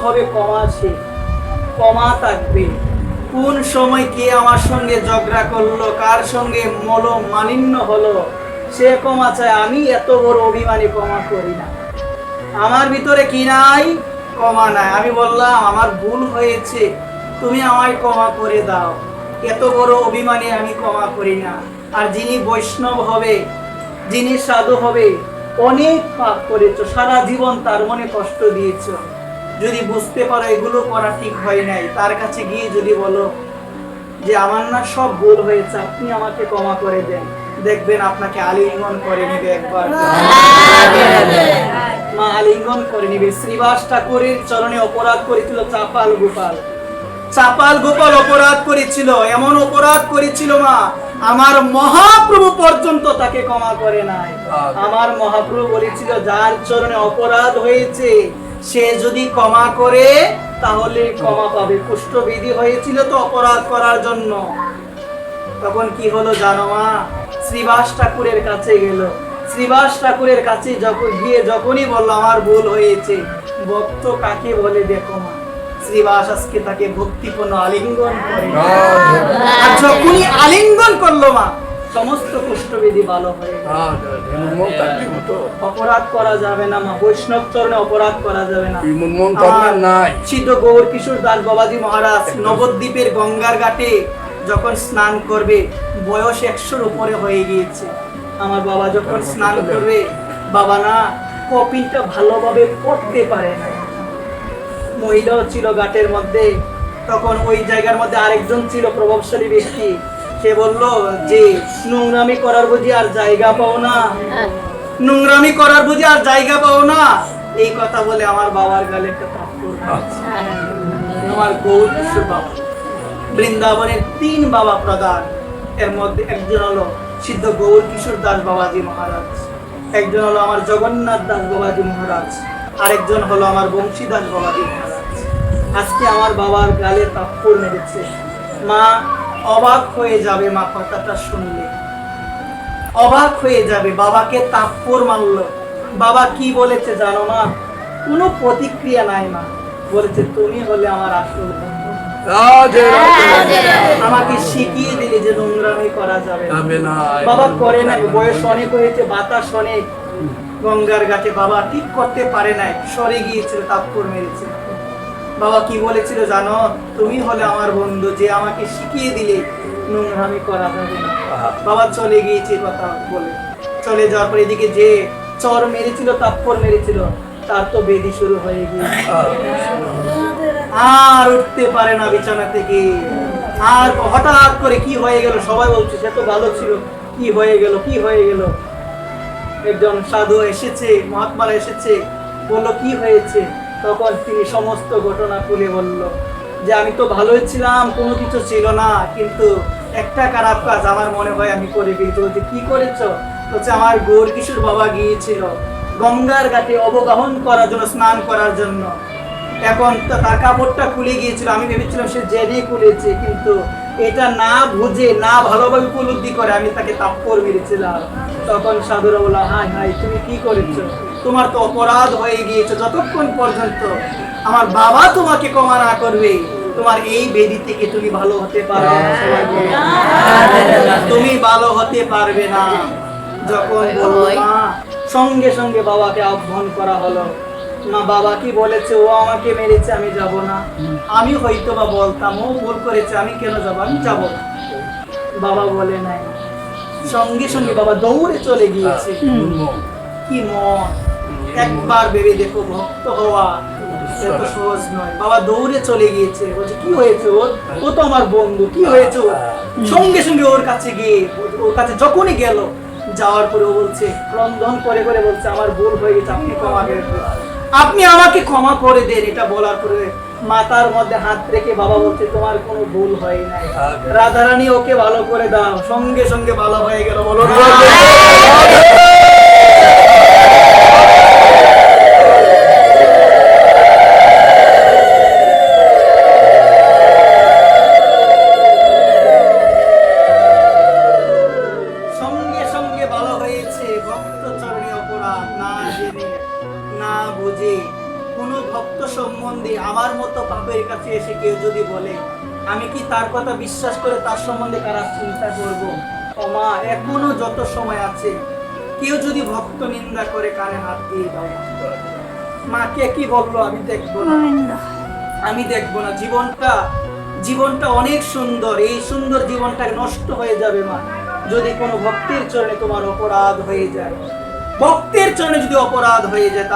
ভাবে ক্ষমা থাকবে। কোন সময় কে আমার সঙ্গে ঝগড়া করলো, কার সঙ্গে মনোমালিন্য হলো, সে ক্ষমা চায়। আমি এত বড় অভিমানী, ক্ষমা করি না। আমার ভিতরে কি নাই? ক্ষমা নাই। আমি বললাম আমার ভুল হয়েছে, তুমি আমায় ক্ষমা করে দাও। এত বড় অভিমানী আমি ক্ষমা করি না। আর যিনি বৈষ্ণব হবে, যিনি সাধু হবে, অনেক পাপ করেছো, সারা জীবন তার মনে কষ্ট দিয়েছো। যদি বুঝতে পারো এগুলো করা ঠিক হয় নাই, তার কাছে গিয়ে যদি বলো যে আমার না সব ভুল হয়েছে, আপনি আমাকে ক্ষমা করে দেন, দেখবেন আপনাকে আলিঙ্গন করে নেবে। একবার মা আলিঙ্গন করে নিবে। শ্রীবাস ঠাকুরের চরণে অপরাধ করেছিল চাপাল গোপাল অপরাধ করেছিল, এমন অপরাধ করেছিল মা, আমার মহাপ্রভু পর্যন্ত তাকে ক্ষমা করে নাই। আমার মহাপ্রভু বলেছিল যার চরণে অপরাধ হয়েছে সে যদি ক্ষমা করে তাহলে ক্ষমা পাবে। কুষ্ঠবিধি হয়েছিল তো অপরাধ করার জন্য। তখন কি হলো জানো মা? শ্রীবাস ঠাকুরের কাছে গেল। শ্রীবাস ঠাকুরের কাছে যখনই বললো আমার ভুল হয়েছে, ভক্ত কাকে বলে দেখো মা, শ্রীবাস আজকে তাকে ভক্তিপূর্ণ আলিঙ্গন করে। আর যখনই আলিঙ্গন করলো মা, সমস্ত কুষ্ঠবিধি ভালো হয়ে গেল। অপরাধ করা যাবে না মা, বৈষ্ণব চরণে অপরাধ করা যাবে না। সিদ্ধ গৌর কিশোর দাস বাবাজি মহারাজ নবদ্বীপের গঙ্গার ঘাটে যখন স্নান করবে, বয়স 100-র উপরে হয়ে গিয়েছে। আমার বাবা যখন স্নান করবে, বাবা না কপিলটা ভালোভাবে পড়তে পারে না। মহিলাও ছিল ঘাটের মধ্যে। তখন ওই জায়গার মধ্যে আরেকজন ছিল প্রভাবশালী ব্যক্তি। সে বলল যে নোংরামি করার বুঝি আর জায়গা পাও না, নোংরামি করার বুঝি আর জায়গা পাও না। এই কথা বলে আমার বাবার গালে একটা থাপ্পড় মারছে। আমার গৌর কিশোর বাবা, বৃন্দাবনের 3 বাবা প্রধান, এর মধ্যে একজন হলো সিদ্ধ গৌর কিশোর দাস বাবাজি মহারাজ, একজন হলো আমার জগন্নাথ দাস বাবাজি মহারাজ, আরেকজন হলো আমার বংশীদাস বাবাজি মহারাজ। আজকে আমার বাবার গালে থাপ্পড় মেরেছে। মা অবাক হয়ে যাবে, মা কথাটা শুনলে অবাক হয়ে যাবে। বাবাকে থাপ্পড় মারলো। বাবা কি বলেছে জানো মা? কোনো প্রতিক্রিয়া নাই মা। বলেছে তুমি হলে আমার আসল বন্ধু, আমাকে শিখিয়ে দিলে যে নোংরামি করা যাবে না। বাবা করে নাই, বয়স অনেক হয়েছে, বাতাস অনেক, গঙ্গার ঘাটে বাবা ঠিক করতে পারে নাই, সরে গিয়েছিল, থাপ্পড় মেরেছিল। বাবা কি বলেছিল জানো? তুমি হলে আমার বন্ধু, যে আমাকে শিখিয়ে দিলে নোংরামি করা যাবে না। বাবা চলে গিয়েছে কথা বলে। চলে যাওয়ার পর এদিকে যে চর মেরেছিল, থাপ্পড় মেরেছিল, তার তো বেদি শুরু হয়ে গিয়েছে। আর উঠতে পারে না বিছানা থেকে। আর হঠাৎ করে কি হয়ে গেল, সবাই বলছে সে তো ভালো ছিল, কি হয়ে গেল, কি হয়ে গেল? একজন সাধু এসেছে, মহাত্মারা এসেছে, বললো কি হয়েছে? তখন তিনি সমস্ত ঘটনা খুলে বলল যে আমি তো ভালোই ছিলাম, কোনো কিছু ছিল না, কিন্তু একটা খারাপ কাজ আমার মনে হয় আমি করে ফেলেছি। বলছে কি করেছ? বলছে আমার গৌর কিশোর বাবা গিয়েছিল গঙ্গার ঘাটে অবগাহন করার জন্য, স্নান করার জন্য। এখন তার কাপড়টা খুলে গিয়েছিল, আমি ভেবেছিলাম সে জেনে খুলেছে, কিন্তু এটা না বুঝে, না ভালোভাবে উপলব্ধি করে আমি তাকে থাপ্পড় মেরেছিলাম। তখন সাধুরা বলল হাই হাই, তুমি কি করেছো? তোমার তো অপরাধ হয়ে গিয়েছে। যতক্ষণ পর্যন্ত আমার বাবা তোমাকে ক্ষমা না করবে, তোমার এই বেদি থেকে তুমি ভালো হতে পারবে না, তুমি ভালো হতে পারবে না। যখন বলল মা, সঙ্গে সঙ্গে বাবাকে আহ্বান করা হলো। মা বাবা কি বলেছে? ও আমাকে মেরেছে, আমি যাব না। আমি হয়তো বা বলতাম ও ভুল করেছে, আমি কেন যাবো? আমি যাব না। বাবা বলে নাই। সঙ্গে সঙ্গে বাবা দৌড়ে চলে গিয়েছে। কি মন! একবার ভেবে দেখো, ভক্ত হওয়া এত সহজ নয়। বাবা দৌড়ে চলে গিয়েছে। বলছে কি হয়েছে ওর? ও তো আমার বন্ধু, কি হয়েছে ওর? সঙ্গে সঙ্গে ওর কাছে গিয়ে, ওর কাছে যখনই গেল, যাওয়ার পরে ও বলছে, ক্রন্দন করে করে বলছে আমার ভুল হয়ে গেছে, আপনি ক্ষমা করে দেন, আপনি আমাকে ক্ষমা করে দেন। এটা বলার পরে মাথার মধ্যে হাত রেখে বাবা বলছে তোমার কোনো ভুল হয় নাই, রাধারানী ওকে ভালো করে দাও। সঙ্গে সঙ্গে ভালো হয়ে গেল। বলো সঙ্গে সঙ্গে ভালো হয়েছে। ভক্ত চরণে অপরাধ না জেনে, না বুঝে, কোন ভক্ত সমূহ সম্বন্ধে আমার মতো পাপের কাছে এসে কেউ যদি বলে, আমি কি তার কথা বিশ্বাস করে তার সম্বন্ধে খারাপ চিন্তা করব? ও মা, এখনো যত সময় আছে, কেউ যদি ভক্ত নিন্দা করে কানে হাত দিয়ে দাও। মা, কে কি বললো আমি দেখবো না, আমি দেখবো না। জীবনটা অনেক সুন্দর, এই সুন্দর জীবনটা নষ্ট হয়ে যাবে মা যদি কোনো ভক্তের চরণে তোমার অপরাধ হয়ে যায়। ভক্তের চরণে যদি অপরাধ হয়ে যায়